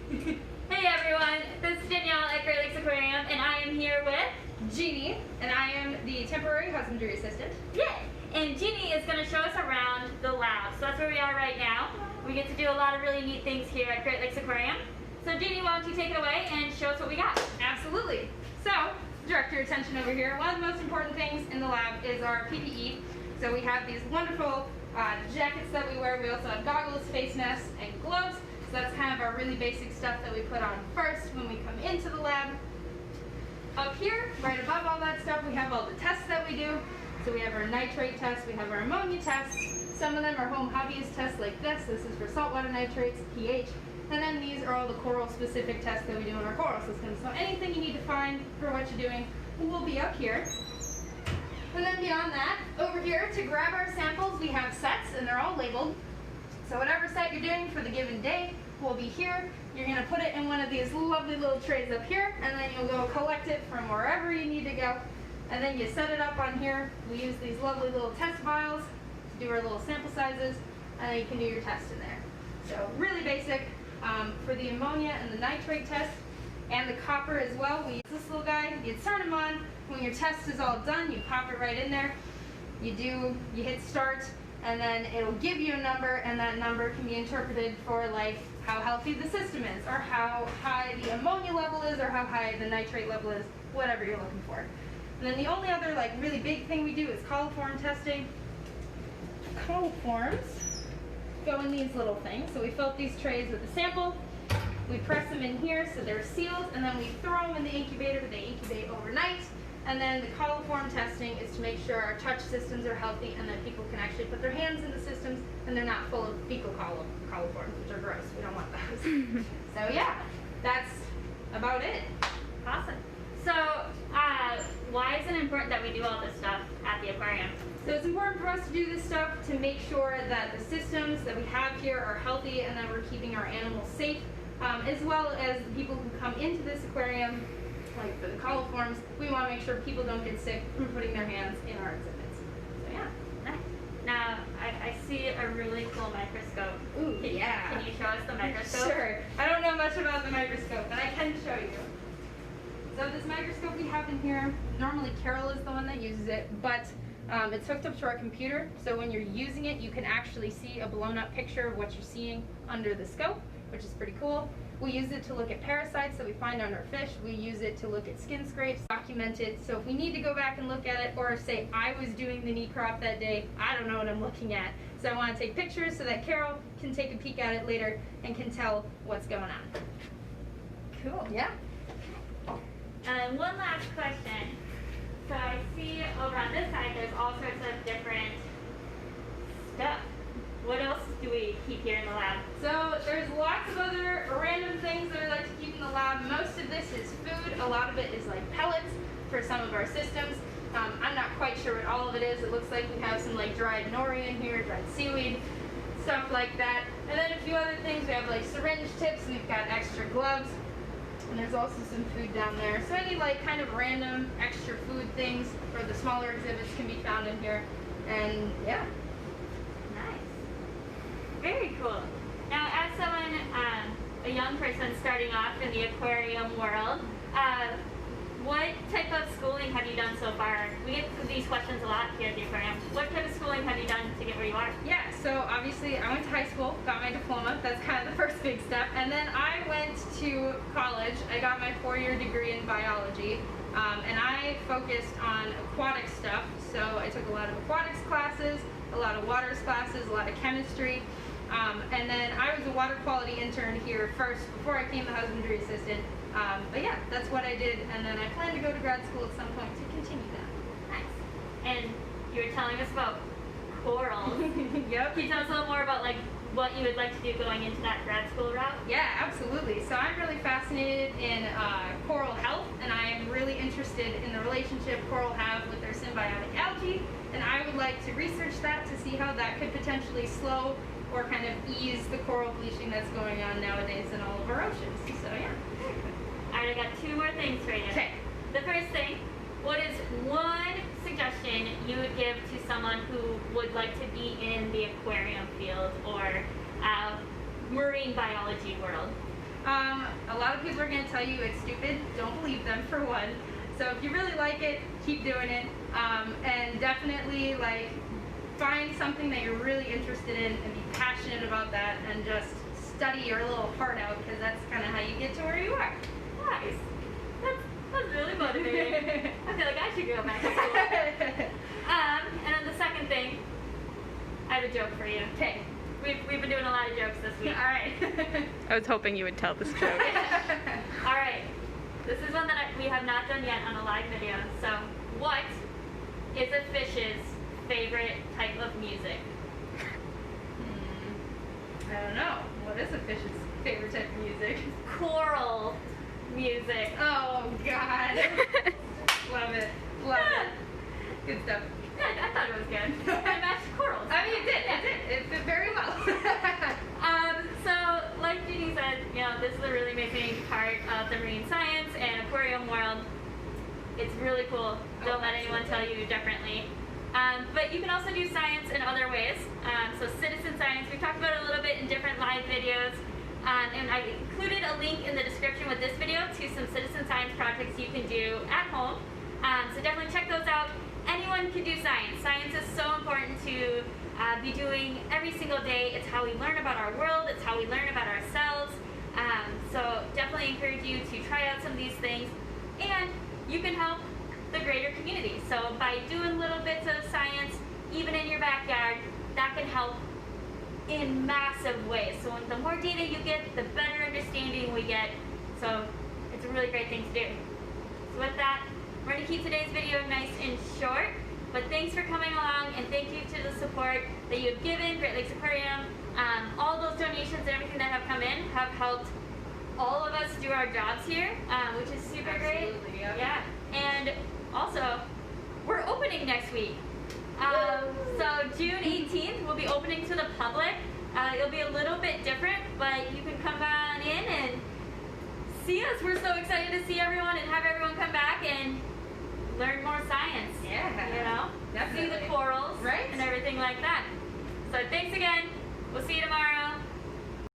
Hey everyone, this is Danielle at Great Lakes Aquarium, and I am here with Jeannie, and I am the temporary husbandry assistant. Yay! And Jeannie is going to show us around the lab. So that's where we are right now. We get to do a lot of really neat things here at Great Lakes Aquarium. So Jeannie, why don't you take it away and show us what we got? Absolutely. So, direct your attention over here. One of the most important things in the lab is our PPE. So we have these wonderful jackets that we wear. We also have goggles, face masks, and gloves. So that's kind of our really basic stuff that we put on first when we come into the lab. Up here, right above all that stuff, we have all the tests that we do. So we have our nitrate tests, we have our ammonia tests. Some of them are home hobbyist tests like this. This is for saltwater nitrates, pH. And then these are all the coral specific tests that we do in our coral system. So anything you need to find for what you're doing will be up here. And then beyond that, over here to grab our samples, we have sets and they're all labeled. So whatever set you're doing for the given day will be here. You're going to put it in one of these lovely little trays up here, and then you'll go collect it from wherever you need to go. And then you set it up on here. We use these lovely little test vials to do our little sample sizes, and then you can do your test in there. So really basic. For the ammonia and the nitrate test, and the copper as well, we use this little guy. You turn them on. When your test is all done, you pop it right in there. You hit start, and then it'll give you a number, and that number can be interpreted for like how healthy the system is, or how high the ammonia level is, or how high the nitrate level is, whatever you're looking for. And then the only other like really big thing we do is coliform testing. Coliforms go in these little things. So we fill up these trays with a sample. We press them in here so they're sealed, and then we throw them in the incubator. They incubate overnight. And then the coliform testing is to make sure our touch systems are healthy and that people can actually put their hands in the systems and they're not full of fecal coliforms, which are gross. We don't want those. So yeah, that's about it. Awesome. So why is it important that we do all this stuff at the aquarium? So it's important for us to do this stuff to make sure that the systems that we have here are healthy and that we're keeping our animals safe, as well as the people who come into this aquarium. Like for the coliforms, we want to make sure people don't get sick from putting their hands in our exhibits. So yeah. Nice. Now, I see a really cool microscope. Ooh, yeah. Can you show us the microscope? Sure. I don't know much about the microscope, but I can show you. So this microscope we have in here, normally Carol is the one that uses it, but it's hooked up to our computer, so when you're using it, you can actually see a blown up picture of what you're seeing under the scope, which is pretty cool. We use it to look at parasites that we find on our fish. We use it to look at skin scrapes, document it. So if we need to go back and look at it, or say I was doing the knee crop that day, I don't know what I'm looking at. So I want to take pictures so that Carol can take a peek at it later and can tell what's going on. Cool. Yeah. One last question. So I see over on this side there's all sorts of different stuff. What else do we keep here in the lab? So there's lots of other random things that I like to keep in the lab. Most of this is food. A lot of it is like pellets for some of our systems. I'm not quite sure what all of it is. It looks like we have some like dried nori in here, dried seaweed, stuff like that. And then a few other things. We have like syringe tips. We've got extra gloves. And there's also some food down there. So any like kind of random extra food things for the smaller exhibits can be found in here. And yeah. Very cool. Now, as someone, a young person starting off in the aquarium world, what type of schooling have you done so far? We get these questions a lot here at the aquarium. What type of schooling have you done to get where you are? Yeah, so obviously I went to high school, got my diploma. That's kind of the first big step. And then I went to college. I got my 4-year degree in biology. And I focused on aquatic stuff. So I took a lot of aquatics classes, a lot of waters classes, a lot of chemistry. And then I was a water quality intern here first before I became the husbandry assistant. But yeah, that's what I did, and then I plan to go to grad school at some point to continue that. Nice. And you were telling us about corals. Yep. Can you tell us a little more about like what you would like to do going into that grad school route? Yeah, absolutely. So I'm really fascinated in coral health, and I am really interested in the relationship coral have with their symbiotic algae, and I would like to research that to see how that could potentially slow or kind of ease the coral bleaching that's going on nowadays in all of our oceans. So yeah. Alright, I got 2 more things for you. Okay. The first thing, what is one suggestion you would give to someone who would like to be in the aquarium field or marine biology world? A lot of people are going to tell you it's stupid. Don't believe them, for one. So if you really like it, keep doing it. And definitely, like, find something that you're really interested in and be passionate about that, and just study your little heart out, because that's kind of how you get to where you are. Nice. That's really motivating. I feel like I should go back to school. And then the second thing, I have a joke for you. Okay. We've been doing a lot of jokes this week. All right. I was hoping you would tell this joke. All right. This is one that we have not done yet on a live video. So, what is a fish's favorite type of music? I don't know. What is a fish's favorite type of music? Choral music. Oh, God. Love it. Love it. Good stuff. Yeah, I thought it was good. I matched corals. I mean, it did. It did. It did very well. So, like Jeannie said, you know, this is a really amazing part of the marine science and aquarium world. It's really cool. Don't let anyone tell you differently. But you can also do science in other ways. So citizen science, we talked about it a little bit in different live videos. And I included a link in the description with this video to some citizen science projects you can do at home. So definitely check those out. Anyone can do science. Science is so important to be doing every single day. It's how we learn about our world. It's how we learn about ourselves. So definitely encourage you to try out some of these things. And you can help the greater community. So by doing little bits of science, even in your backyard, that can help in massive ways. So the more data you get, the better understanding we get. So it's a really great thing to do. So with that, we're going to keep today's video nice and short. But thanks for coming along, and thank you to the support that you have given Great Lakes Aquarium. All those donations and everything that have come in have helped all of us do our jobs here, which is super great. Absolutely, yeah. Yeah. And also, we're opening next week. So June 18th, we'll be opening to the public. It'll be a little bit different, but you can come on in and see us. We're so excited to see everyone and have everyone come back and learn more science. Yeah. You know? Definitely. See the corals. Right. And everything like that. So thanks again. We'll see you tomorrow.